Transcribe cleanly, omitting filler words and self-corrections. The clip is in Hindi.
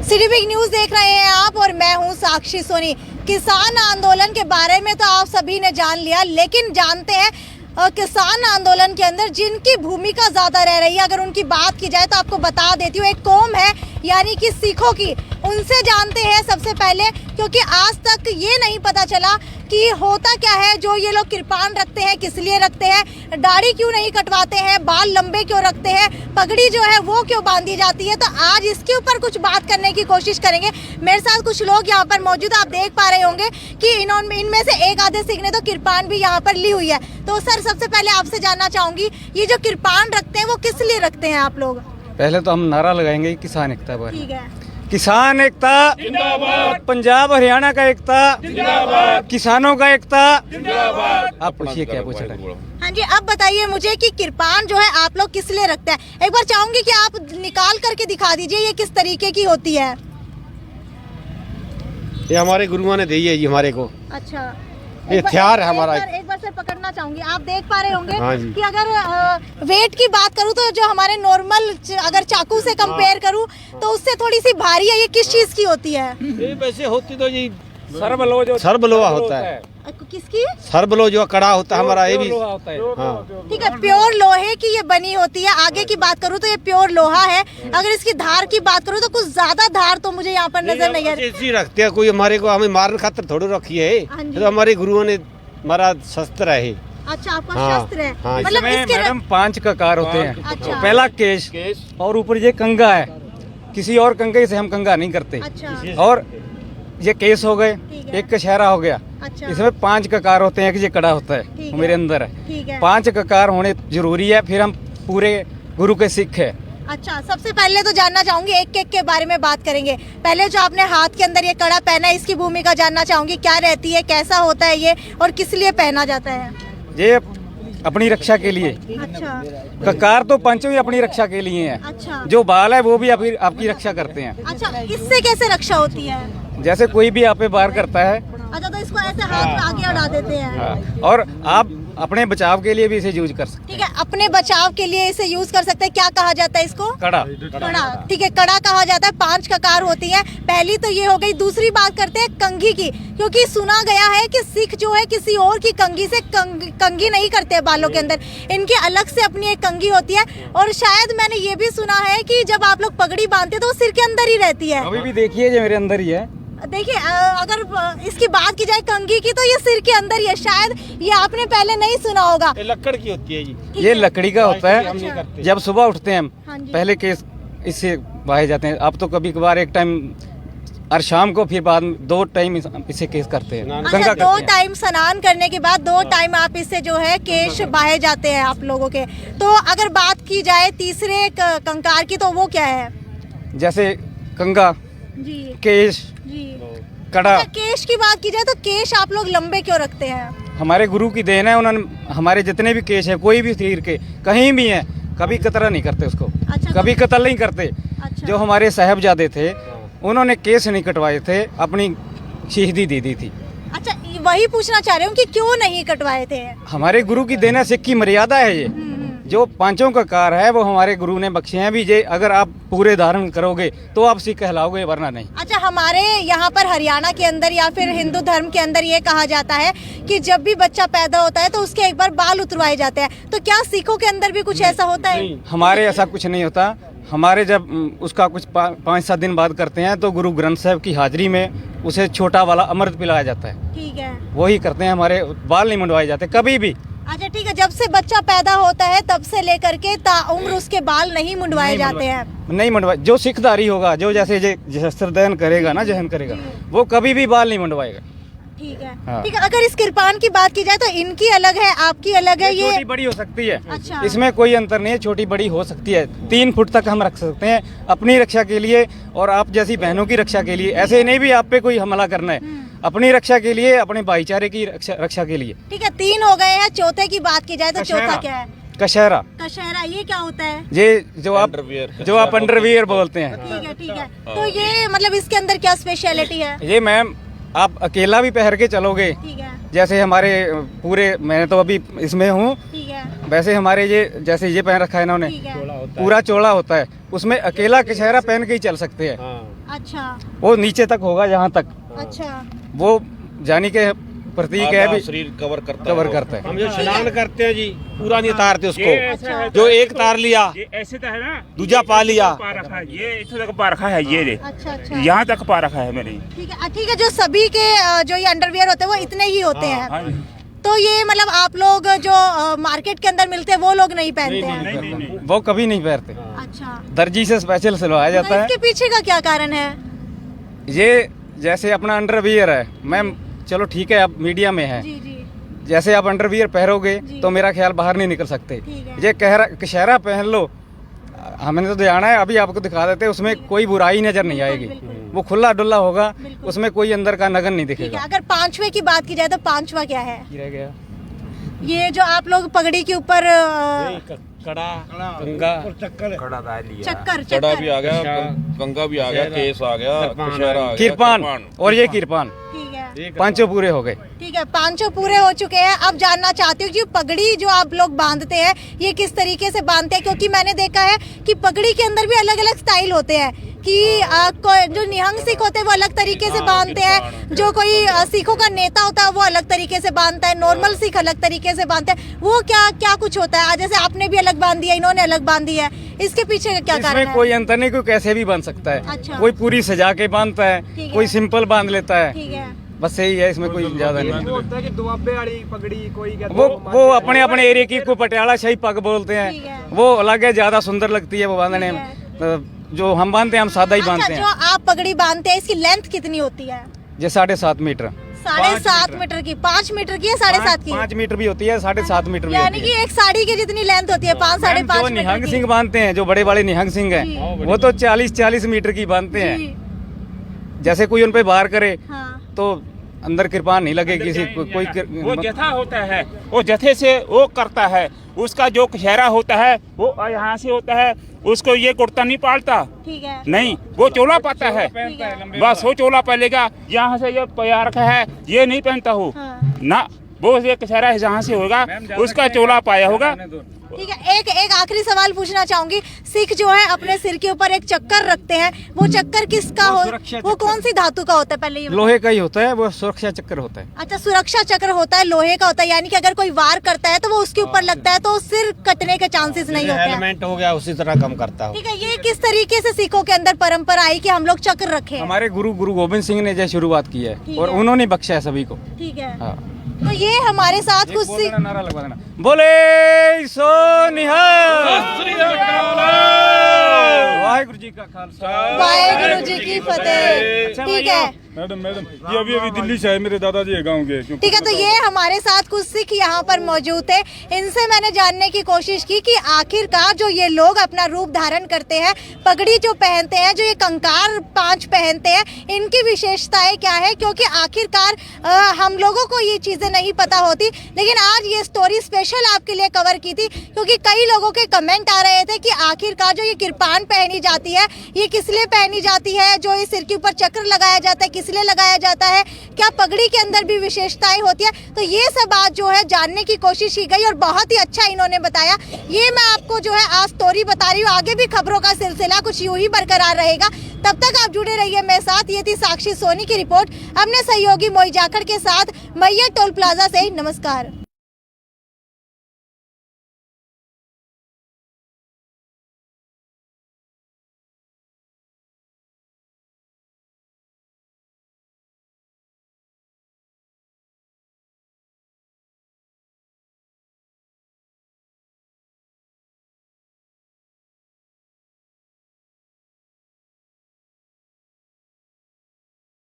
सिटी बिग न्यूज देख रहे हैं आप और मैं हूं साक्षी सोनी। किसान आंदोलन के बारे में तो आप सभी ने जान लिया, लेकिन जानते हैं किसान आंदोलन के अंदर जिनकी भूमिका ज्यादा रह रही है, अगर उनकी बात की जाए तो आपको बता देती हूँ, एक कौम है यानी कि सिखों की। उनसे जानते हैं सबसे पहले, क्योंकि आज तक ये नहीं पता चला कि होता क्या है जो ये लोग कृपान रखते हैं, किस लिए रखते हैं, दाढ़ी क्यों नहीं कटवाते हैं, बाल लंबे क्यों रखते हैं, पगड़ी जो है वो क्यों बांधी जाती है। तो आज इसके ऊपर कुछ बात करने की कोशिश करेंगे। मेरे साथ कुछ लोग यहाँ पर मौजूद, आप देख पा रहे होंगे कि इनमें से एक आधे सिख ने तो कृपान भी यहाँ पर ली हुई है। तो सर, सबसे पहले आपसे जानना चाहूंगी, ये जो कृपान रखते हैं वो किस लिए रखते हैं आप लोग? पहले तो हम नारा लगाएंगे किसान एकता पर। ठीक है, किसान एकता जिंदाबाद, पंजाब हरियाणा का एकता जिंदाबाद, किसानों का एकता जिंदाबाद। आप पूछिए क्या पूछ रहे हैं? हाँ जी, अब बताइए मुझे कि कृपान जो है आप लोग किस लिए रखते हैं? एक बार चाहूंगी कि आप निकाल करके दिखा दीजिए ये किस तरीके की होती है। ये हमारे गुरुओं ने दी है जी हमारे को। अच्छा, ये हथियार है हमारा। एक बार सर पकड़ना चाहूंगी। आप देख पा रहे होंगे हाँ जी। कि अगर वेट की बात करूं तो जो हमारे नॉर्मल अगर चाकू से कंपेयर करूं तो उससे थोड़ी सी भारी है। ये किस चीज की होती है? ये वैसे होती तो जी सरबलोहा होता है। किसकी? सरबलो जो कड़ा होता है हमारा, ये भी होता है। हाँ। ठीक है, प्योर लोहे की ये बनी होती है। आगे की बात करूं तो ये प्योर लोहा है। अगर इसकी धार की बात करूं तो कुछ ज्यादा धार तो मुझे यहाँ पर नजर नहीं आ रही। ऐसी रखते हैं, कोई हमारे को हमें मारने खातिर थोड़ी रखी है। हाँ जी। तो हमारे गुरुओं ने हमारा शस्त्र है। अच्छा, आपका हाँ, शस्त्र है। हाँ। मतलब इसके मैडम 5 ककार होते हैं। अच्छा। पहला केश और ऊपर ये कंगा है। किसी और कंगे से हम कंगा नहीं करते। अच्छा, और ये केस हो गए, ठीक है। एक कशहरा हो गया। अच्छा, इसमें 5 ककार होते हैं कि ये कड़ा होता ठीक है, है। मेरे अंदर है। ठीक है। 5 ककार होने जरूरी है, फिर हम पूरे गुरु के सिख है। अच्छा, सबसे पहले तो जानना चाहूंगी, एक के बारे में बात करेंगे। पहले जो आपने हाथ के अंदर ये कड़ा पहना है, इसकी भूमिका जानना चाहूंगी, क्या रहती है, कैसा होता है ये और किस लिए पहना जाता है? ये अपनी रक्षा के लिए। अच्छा, ककार तो पंचों ही अपनी रक्षा के लिए हैं। अच्छा, जो बाल है वो भी आपकी रक्षा करते हैं। अच्छा, इससे कैसे रक्षा होती है? जैसे कोई भी आप पे वार करता है। अच्छा, तो इसको ऐसे हाथ में आगे उड़ा देते हैं। हाँ, और आप अपने बचाव के लिए भी इसे यूज कर सकते ठीक है, अपने बचाव के लिए इसे यूज कर सकते हैं। क्या कहा जाता है इसको? हैं। कड़ा। कड़ा। ठीक है, कड़ा कहा जाता है। 5 ककार होती है। पहली तो ये हो गई। दूसरी बात करते हैं कंघी की, क्योंकि सुना गया है कि सिख जो है किसी और की कंघी से कंघी नहीं करते बालों के अंदर। इनकी अलग से अपनी एक कंघी होती है। और शायद मैंने ये भी सुना है कि जब आप लोग पगड़ी बांधते हैं तो वो सिर के अंदर ही रहती है। अभी भी देखिए, ये मेरे अंदर ही है। देखिए, अगर इसकी बात की जाए कंघी की, तो ये सिर के अंदर ही है। शायद ये आपने पहले नहीं सुना होगा। ये लकड़ की होती है जी। ये लकड़ी का होता है। हम नहीं करते। जब सुबह उठते हैं हम, हाँ जी। पहले केस इससे बाहे जाते हैं। अब तो कभी कभार एक टाइम और शाम को, फिर बाद में 2 टाइम इसे केस करते हैं। अच्छा, गंगा 2 करते हैं। टाइम स्नान करने के बाद 2 टाइम आप इससे जो है केश बाहे जाते हैं आप लोगों के। तो अगर बात की जाए तीसरे कंकार की, तो वो क्या है? जैसे कंगा, जी केश, जी। कड़ा। अच्छा, केश की बात की जाए तो केश आप लोग लंबे क्यों रखते हैं? हमारे गुरु की देन है। उन्होंने हमारे जितने भी केस है, कोई भी शरीर के कहीं भी है, कभी कतरा नहीं करते उसको। अच्छा, कभी कत्ल नहीं करते। अच्छा, जो हमारे साहबजादे थे, उन्होंने केस नहीं कटवाए थे, अपनी शहीदी दे दी थी। अच्छा, वही पूछना चाह रही हूँ कि क्यों नहीं कटवाए थे? हमारे गुरु की देन है, सिख की मर्यादा है ये। जो 5 ककार है वो हमारे गुरु ने बख्शे हैं भी। जे अगर आप पूरे धारण करोगे तो आप सिख कहलाओगे, वरना नहीं। अच्छा, हमारे यहाँ पर हरियाणा के अंदर या फिर हिंदू धर्म के अंदर ये कहा जाता है कि जब भी बच्चा पैदा होता है तो उसके एक बार बाल उतरवाए जाते हैं। तो क्या सिखों के अंदर भी कुछ ऐसा होता है? हमारे ऐसा कुछ नहीं होता। हमारे जब उसका कुछ 5-7 दिन बाद करते हैं तो गुरु ग्रंथ साहब की हाजिरी में उसे छोटा वाला अमृत पिलाया जाता है। ठीक है। वही करते हैं। हमारे बाल नहीं मुंडवाए जाते कभी भी। अच्छा, ठीक है, जब से बच्चा पैदा होता है तब से लेकर के ताउम्र उसके बाल नहीं मुंडवाए जाते हैं। नहीं मुंडवाए। जो सिखधारी होगा, जो जैसे शस्त्रदान करेगा ना, जहन करेगा, वो कभी भी बाल नहीं मुंडवाएगा। ठीक है। हाँ। ठीक है, अगर इस कृपान की बात की जाए तो इनकी अलग है, आपकी अलग है। ये छोटी बड़ी हो सकती है। अच्छा। इसमें कोई अंतर नहीं है, छोटी बड़ी हो सकती है। 3 फुट तक हम रख सकते हैं अपनी रक्षा के लिए और आप जैसी बहनों की रक्षा के लिए। ऐसे नहीं भी आप पे कोई हमला करना है, अपनी रक्षा के लिए, अपने भाईचारे की रक्षा के लिए। ठीक है, 3 हो गए हैं। चौथे की बात की जाए तो चौथा क्या है? कशहरा। कशहरा, ये क्या होता है? ये जो आप अंडरवियर बोलते हैं। ठीक है, ठीक है। तो ये मतलब इसके अंदर क्या स्पेशलिटी है? ये मैम, आप अकेला भी पहन के चलोगे। ठीक है, जैसे हमारे पूरे, मैं तो अभी इसमें हूँ, ठीक है, वैसे हमारे ये जैसे ये पहन रखा है इन्होंने, ठीक है। पूरा चोला होता है, उसमें अकेला कचहरा पहन के ही चल सकते हैं। अच्छा वो नीचे तक होगा, यहाँ तक अच्छा वो जानी के प्रतीक है भी शरीर कवर करता है। हम जो स्नान करते हैं जी पूरा नहीं उतारते ये उसको, ऐसा है जो एक तार लिया ये ऐसे तो है ना, दूजा पा लिया। पा रखा है, ये इतना तक पा रखा है, ये ले अच्छा अच्छा यहाँ तक पा रखा है मैंने। ठीक है जो सभी के जो ये अंडरवियर होते हैं वो इतने ही होते हैं। हाँ, तो ये मतलब आप लोग जो मार्केट के अंदर मिलते हैं वो लोग नहीं पहनते हैं। नहीं। वो कभी नहीं पहनते, अच्छा दर्जी से स्पेशल सिलवाया तो जाता है। इसके पीछे का क्या कारण है? ये जैसे अपना अंडरवियर है, मैम चलो ठीक है, अब मीडिया में है, जी जी जैसे आप अंडरवियर पहनोगे जी। तो मेरा ख्याल बाहर नहीं निकल सकते। ठीक है। ये कशहरा पहन लो, हमने तो जाना है, अभी आपको दिखा देते हैं, उसमें कोई बुराई नजर नहीं आएगी। बिल्कुल। वो खुला डुल्ला होगा, बिल्कुल। उसमें कोई अंदर का नगन नहीं ठीक है। दिखेगा। अगर पांचवे की बात की जाए तो पांचवा क्या है? रह गया ये जो आप लोग पगड़ी के ऊपर कड़ा गंगा चक्कर चढ़ा भी चक्कर आ गया, कंगा भी आ गया, केस आ गया, कशहरा आ गया, किरपान और ये किरपान, ठीक है पांचों पूरे हो गए। ठीक है, पांचों पूरे हो चुके हैं। अब जानना चाहती हूँ कि पगड़ी जो आप लोग बांधते हैं ये किस तरीके से बांधते हैं, क्योंकि मैंने देखा है कि पगड़ी के अंदर भी अलग अलग स्टाइल होते हैं कि जो निहंग सिख होते हैं वो अलग तरीके से बांधते हैं, जो कोई सिखों का नेता होता है वो अलग तरीके से बांधता है, नॉर्मल सिख अलग तरीके से बांधते हैं। वो क्या क्या कुछ होता है? जैसे आपने भी अलग बांधी है, इन्होंने अलग बांधी है, इसके पीछे का क्या कारण इसमें है? कोई अंतर नहीं, कोई कैसे भी बांध सकता है। अच्छा। कोई पूरी सजा के बांधता है, ठीक है। कोई सिंपल बांध लेता है, ठीक है बस यही है, इसमें कोई ज्यादा नहीं। होता है कि दुआबे वाली पगड़ी कोई कहता वो अपने अपने एरिया की को पटियाला शाही पग बोलते ठीक है। हैं, वो अलग है, ज्यादा सुंदर लगती है वो बांधने में। जो हम बांधते हैं हम सादा ही बांधते अच्छा, जो हैं। आप पगड़ी बांधते हैं इसकी लेंथ कितनी होती है? ये 7.5 मीटर, 7.5 मीटर की, 5 मीटर की है, 7.5 की? 5 मीटर भी होती है, 7.5 मीटर भी यानी होती कि है। एक साड़ी की जितनी लेंथ होती है, 5 साढ़े जो 5 निहंग मीटर सिंह की। बांधते हैं, जो बड़े बड़े निहंग सिंह जी। हैं, वो तो 40-40 मीटर की बांधते हैं। जी, जैसे कोई उन पे वार करे हाँ तो अंदर कृपान नहीं लगे किसी वो जथा होता है, वो जथे से वो करता है, उसका जो कशहरा होता है वो यहाँ से होता है, उसको ये कुर्ता नहीं पालता, ठीक है नहीं वो चोला पाता है, ठीक है बस वो चोला पहलेगा। यहाँ से ये प्यार का है ये नहीं पहनता हो हाँ। ना, वो ये कशहरा जहाँ से होगा उसका चोला पाया होगा। ठीक है, एक आखिरी सवाल पूछना चाहूंगी। सिख जो है अपने सिर के ऊपर एक चक्कर रखते हैं, वो चक्कर किसका हो? वो कौन सी धातु का होता है पहले ये बताओ? लोहे का ही होता है, वो सुरक्षा चक्र होता है। अच्छा, सुरक्षा चक्र होता है, लोहे का होता है, यानी कि अगर कोई वार करता है तो वो उसके ऊपर लगता है तो सिर कटने के चांसेस नहीं होते हैं। हेलमेट हो गया उसी तरह कम करता हो। ठीक है, ये किस तरीके से सिखों के अंदर परंपरा आई कि हम लोग चक्र रखें? हमारे गुरु गोविंद सिंह ने जो शुरुआत की है ठीक और है। उन्होंने बख्शा है सभी को। ठीक है, हाँ। तो ये हमारे साथ कुछ सिख नारा लगवा देना, बोले सो निहाल, वाहिगुरु जी का खालसा, वाहेगुरु जी की फतेह। ठीक है, मैडम ये अभी दिल्ली से है, मेरे दादाजी है गाँव के। ठीक है, तो ये हमारे साथ कुछ सिख यहाँ पर मौजूद थे। इनसे मैंने जानने की कोशिश की कि आखिरकार जो ये लोग अपना रूप धारण करते हैं, पगड़ी जो पहनते हैं, जो ये कंकार 5 पहनते हैं, इनकी विशेषताएं क्या है, क्योंकि आखिरकार हम लोगों को ये चीज़ें नहीं पता होती। लेकिन आज ये स्टोरी स्पेशल आपके लिए कवर की थी, क्योंकि कई लोगों के कमेंट आ रहे थे कि आखिरकार जो ये किरपान पहनी जाती है ये किस लिए पहनी जाती है, जो ये सिर के ऊपर चक्र लगाया जाता है किस लिए लगाया जाता है, क्या पगड़ी के अंदर भी विशेषताएं होती है। तो ये सब बात जो है जानने की कोशिश की गई और बहुत ही अच्छा इन्होंने बताया। ये मैं आपको जो है आज स्टोरी बता रही हूँ, आगे भी खबरों का सिलसिला कुछ यूं ही बरकरार रहेगा। तब तक आप जुड़े रहिए मेरे साथ। ये थी साक्षी सोनी की रिपोर्ट अपने सहयोगी मोई जाखड़ के साथ, मैया टोल प्लाजा से। नमस्कार।